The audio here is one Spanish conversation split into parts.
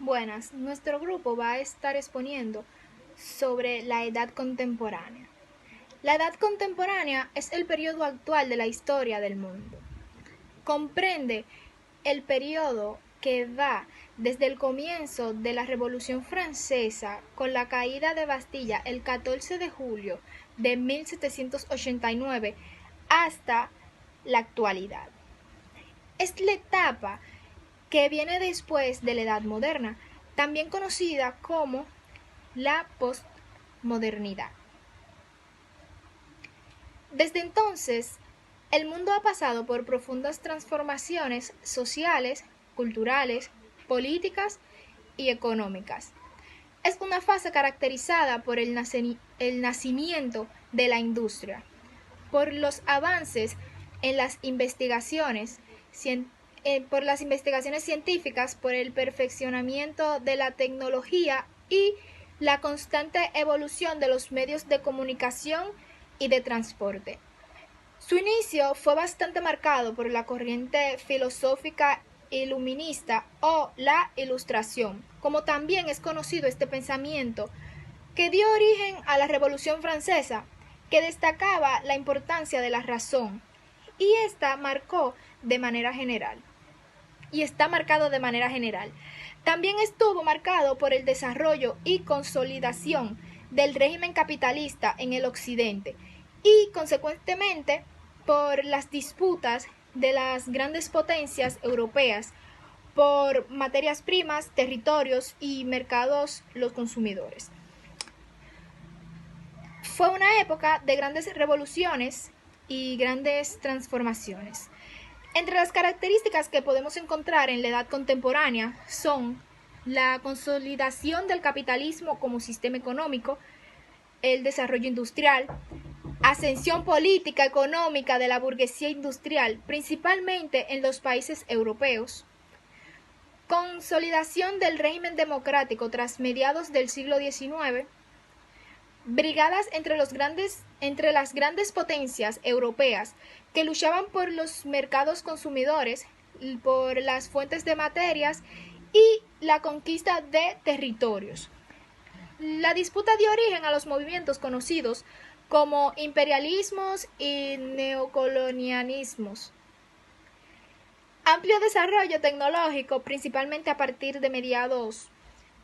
Buenas, nuestro grupo va a estar exponiendo sobre la edad contemporánea. La edad contemporánea es el periodo actual de la historia del mundo. Comprende el periodo que va desde el comienzo de la Revolución Francesa con la caída de Bastilla el 14 de julio de 1789 hasta la actualidad. Es la etapa que viene después de la Edad Moderna, también conocida como la postmodernidad. Desde entonces, el mundo ha pasado por profundas transformaciones sociales, culturales, políticas y económicas. Es una fase caracterizada por el nacimiento de la industria, por los avances en las investigaciones científicas, por el perfeccionamiento de la tecnología y la constante evolución de los medios de comunicación y de transporte. Su inicio fue bastante marcado por la corriente filosófica iluminista o la Ilustración, como también es conocido este pensamiento, que dio origen a la Revolución Francesa, que destacaba la importancia de la razón, y está marcado de manera general. También estuvo marcado por el desarrollo y consolidación del régimen capitalista en el occidente y, consecuentemente, por las disputas de las grandes potencias europeas por materias primas, territorios y mercados los consumidores. Fue una época de grandes revoluciones y grandes transformaciones. Entre las características que podemos encontrar en la edad contemporánea son la consolidación del capitalismo como sistema económico, el desarrollo industrial, ascensión política económica de la burguesía industrial, principalmente en los países europeos, consolidación del régimen democrático tras mediados del siglo XIX, brigadas entre las grandes potencias europeas que luchaban por los mercados consumidores, por las fuentes de materias y la conquista de territorios. La disputa dio origen a los movimientos conocidos como imperialismos y neocolonialismos. Amplio desarrollo tecnológico, principalmente a partir de mediados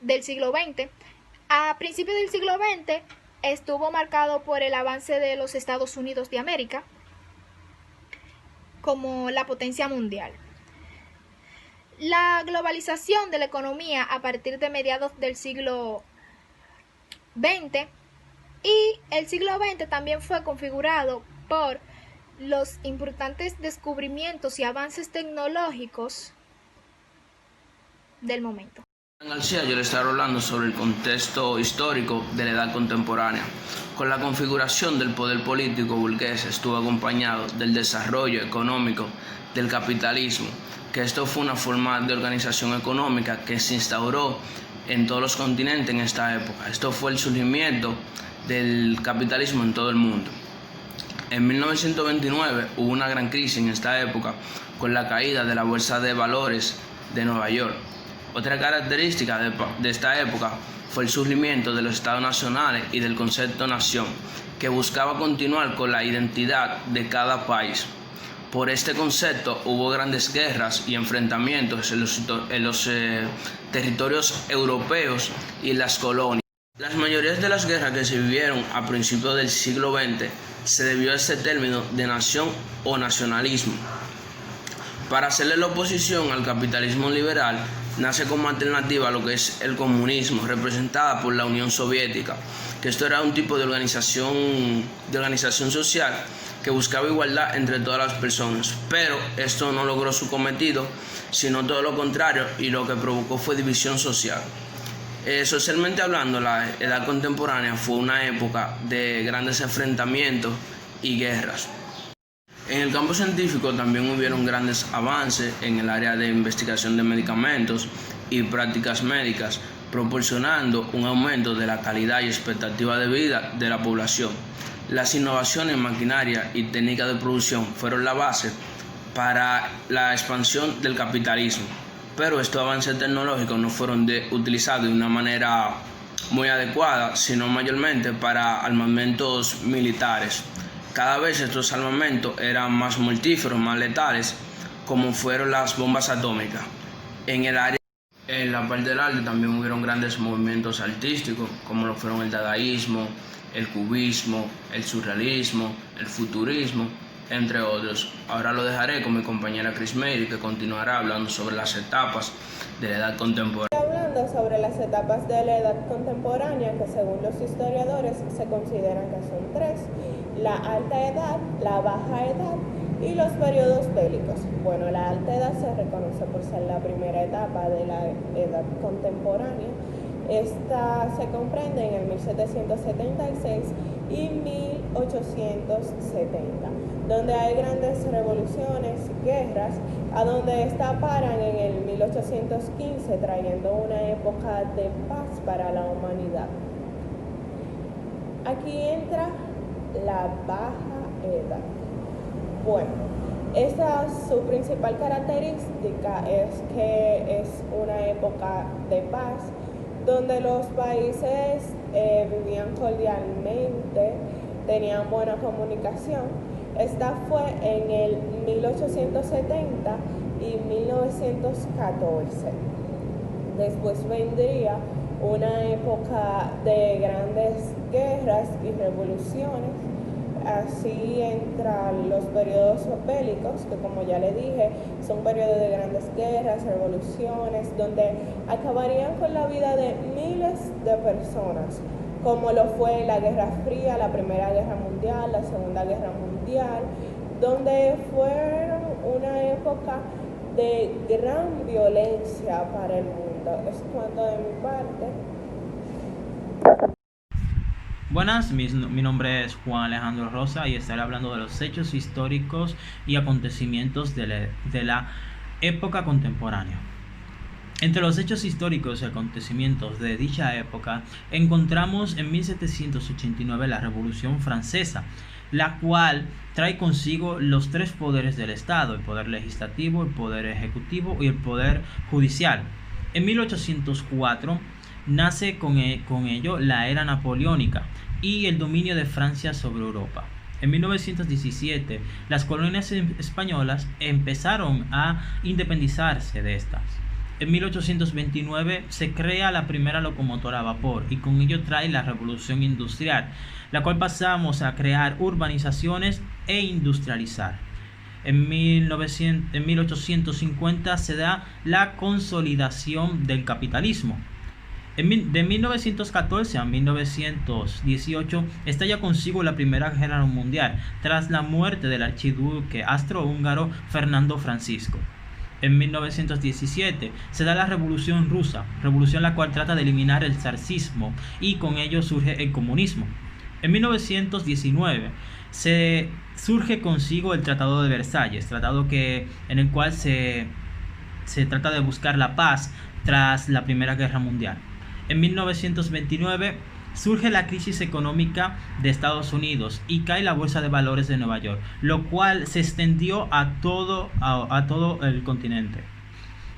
del siglo XX. A principios del siglo XX estuvo marcado por el avance de los Estados Unidos de América como la potencia mundial. La globalización de la economía a partir de mediados del siglo XX, y el siglo XX también fue configurado por los importantes descubrimientos y avances tecnológicos del momento. García, yo le estaré hablando sobre el contexto histórico de la edad contemporánea. Con la configuración del poder político burgués estuvo acompañado del desarrollo económico del capitalismo, que esto fue una forma de organización económica que se instauró en todos los continentes en esta época. Esto fue el surgimiento del capitalismo en todo el mundo. En 1929 hubo una gran crisis en esta época con la caída de la Bolsa de Valores de Nueva York. Otra característica de esta época fue el surgimiento de los estados nacionales y del concepto nación, que buscaba continuar con la identidad de cada país. Por este concepto hubo grandes guerras y enfrentamientos en los territorios europeos y en las colonias. Las mayorías de las guerras que se vivieron a principios del siglo XX se debió a este término de nación o nacionalismo. Para hacerle la oposición al capitalismo liberal, nace como alternativa a lo que es el comunismo, representada por la Unión Soviética, que esto era un tipo de organización social que buscaba igualdad entre todas las personas, pero esto no logró su cometido, sino todo lo contrario, y lo que provocó fue división social. Socialmente hablando, la edad contemporánea fue una época de grandes enfrentamientos y guerras. En el campo científico también hubieron grandes avances en el área de investigación de medicamentos y prácticas médicas, proporcionando un aumento de la calidad y expectativa de vida de la población. Las innovaciones en maquinaria y técnicas de producción fueron la base para la expansión del capitalismo. pero estos avances tecnológicos no fueron utilizados de una manera muy adecuada, sino mayormente para armamentos militares. Cada vez estos armamentos eran más mortíferos, más letales, como fueron las bombas atómicas. En la parte del arte también hubieron grandes movimientos artísticos, como lo fueron el dadaísmo, el cubismo, el surrealismo, el futurismo, entre otros. Ahora lo dejaré con mi compañera Chris Mery, que continuará hablando sobre las etapas de la edad contemporánea. Hablando sobre las etapas de la edad contemporánea, que según los historiadores se consideran que son tres: la alta edad, la baja edad y los periodos bélicos. Bueno, la alta edad se reconoce por ser la primera etapa de la edad contemporánea. Esta se comprende en el 1776 y 1870, donde hay grandes revoluciones, guerras, a donde esta paran en el 1815, trayendo una época de paz para la humanidad. Aquí entra la baja edad. Bueno, su principal característica es que es una época de paz, donde los países vivían cordialmente, tenían buena comunicación. Esta fue en el 1870 y 1914. Después vendría una época de grandes guerras y revoluciones. Así entran los periodos bélicos, que como ya le dije, son periodos de grandes guerras, revoluciones, donde acabarían con la vida de miles de personas, como lo fue la Guerra Fría, la Primera Guerra Mundial, la Segunda Guerra Mundial, donde fueron una época de gran violencia para el mundo. Es cuanto de mi parte. Buenas, mi nombre es Juan Alejandro Rosa y estaré hablando de los hechos históricos y acontecimientos de la época contemporánea. Entre los hechos históricos y acontecimientos de dicha época encontramos en 1789 la Revolución Francesa, la cual trae consigo los tres poderes del Estado: el poder legislativo, el poder ejecutivo y el poder judicial. En 1804 nace con ello la era napoleónica y el dominio de Francia sobre Europa. En 1917, las colonias españolas empezaron a independizarse de estas. En 1829 se crea la primera locomotora a vapor y con ello trae la revolución industrial, la cual pasamos a crear urbanizaciones e industrializar. En 1850 se da la consolidación del capitalismo. De 1914 a 1918 estalla consigo la Primera Guerra Mundial, tras la muerte del archiduque austrohúngaro Fernando Francisco. En 1917 se da la Revolución Rusa, revolución la cual trata de eliminar el zarismo y con ello surge el comunismo. En 1919 se surge consigo el Tratado de Versalles, tratado en el cual se trata de buscar la paz tras la Primera Guerra Mundial. En 1929 surge la crisis económica de Estados Unidos y cae la Bolsa de Valores de Nueva York, lo cual se extendió a todo el continente.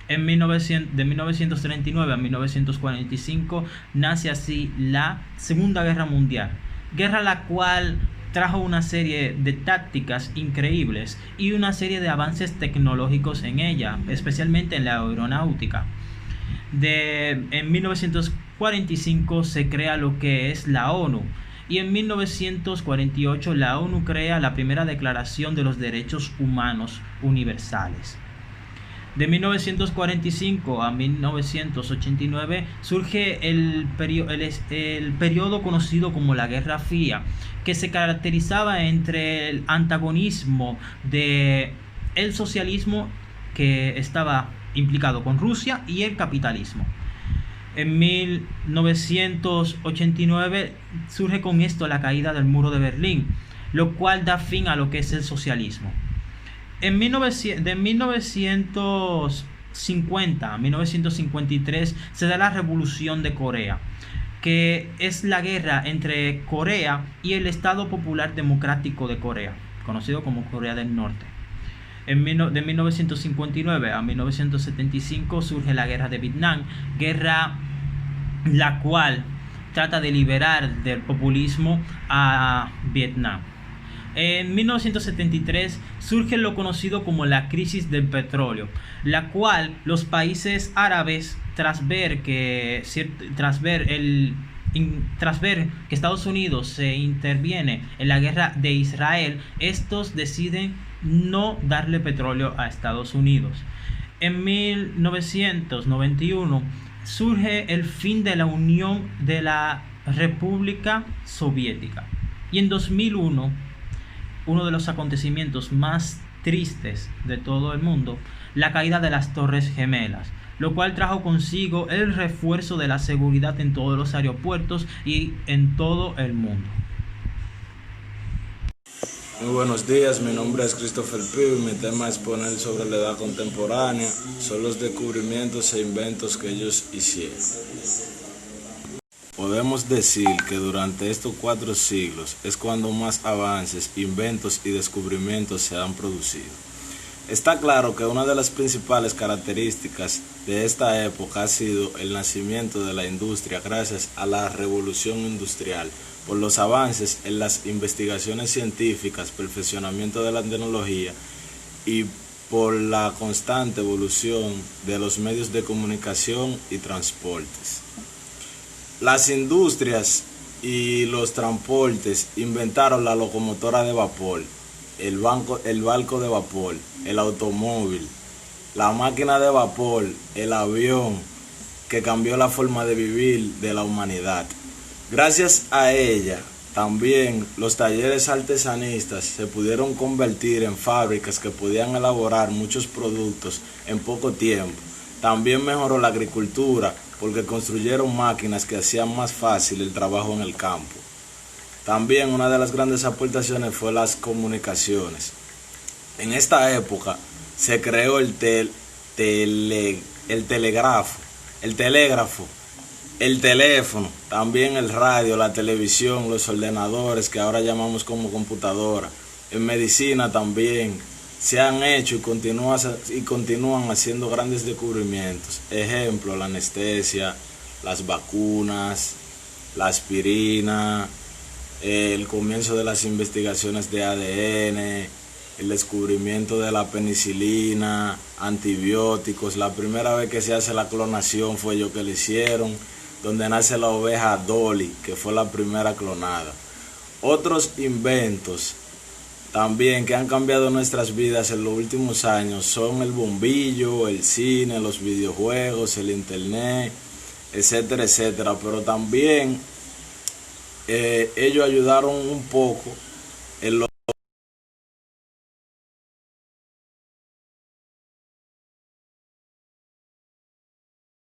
De 1939 a 1945 nace así la Segunda Guerra Mundial, guerra la cual trajo una serie de tácticas increíbles y una serie de avances tecnológicos en ella, especialmente en la aeronáutica. En 1945 se crea lo que es la ONU y en 1948 la ONU crea la primera Declaración de los Derechos Humanos Universales. De 1945 a 1989 surge el periodo conocido como la Guerra Fría, que se caracterizaba entre el antagonismo del socialismo, que estaba implicado con Rusia, y el capitalismo. En 1989 surge con esto la caída del muro de Berlín, lo cual da fin a lo que es el socialismo. De 1950 a 1953 se da la Revolución de Corea, que es la guerra entre Corea y el Estado Popular Democrático de Corea, conocido como Corea del Norte. De 1959 a 1975 surge la guerra de Vietnam, guerra la cual trata de liberar del populismo a Vietnam. En 1973 surge lo conocido como la crisis del petróleo, la cual los países árabes, tras ver que Estados Unidos se interviene en la guerra de Israel, estos deciden no darle petróleo a Estados Unidos. En 1991 surge el fin de la Unión de la República Soviética. Y en 2001, uno de los acontecimientos más tristes de todo el mundo, la caída de las Torres Gemelas, lo cual trajo consigo el refuerzo de la seguridad en todos los aeropuertos y en todo el mundo. Muy buenos días, mi nombre es Christopher Pugh y mi tema es exponer sobre la edad contemporánea, son los descubrimientos e inventos que ellos hicieron. Podemos decir que durante estos 4 siglos es cuando más avances, inventos y descubrimientos se han producido. Está claro que una de las principales características de esta época ha sido el nacimiento de la industria gracias a la revolución industrial, por los avances en las investigaciones científicas, perfeccionamiento de la tecnología y por la constante evolución de los medios de comunicación y transportes. Las industrias y los transportes inventaron la locomotora de vapor, el barco de vapor, el automóvil, la máquina de vapor, el avión, que cambió la forma de vivir de la humanidad. Gracias a ella, también los talleres artesanistas se pudieron convertir en fábricas que podían elaborar muchos productos en poco tiempo. También mejoró la agricultura porque construyeron máquinas que hacían más fácil el trabajo en el campo. También una de las grandes aportaciones fue las comunicaciones. En esta época se creó el telégrafo, el teléfono, también el radio, la televisión, los ordenadores que ahora llamamos como computadora. En medicina también se han hecho y continúan haciendo grandes descubrimientos. Ejemplo, la anestesia, las vacunas, la aspirina, el comienzo de las investigaciones de ADN, el descubrimiento de la penicilina, antibióticos. La primera vez que se hace la clonación fue ellos que lo hicieron, donde nace la oveja Dolly, que fue la primera clonada. Otros inventos también que han cambiado nuestras vidas en los últimos años son el bombillo, el cine, los videojuegos, el internet, etcétera, etcétera. Pero también ellos ayudaron un poco en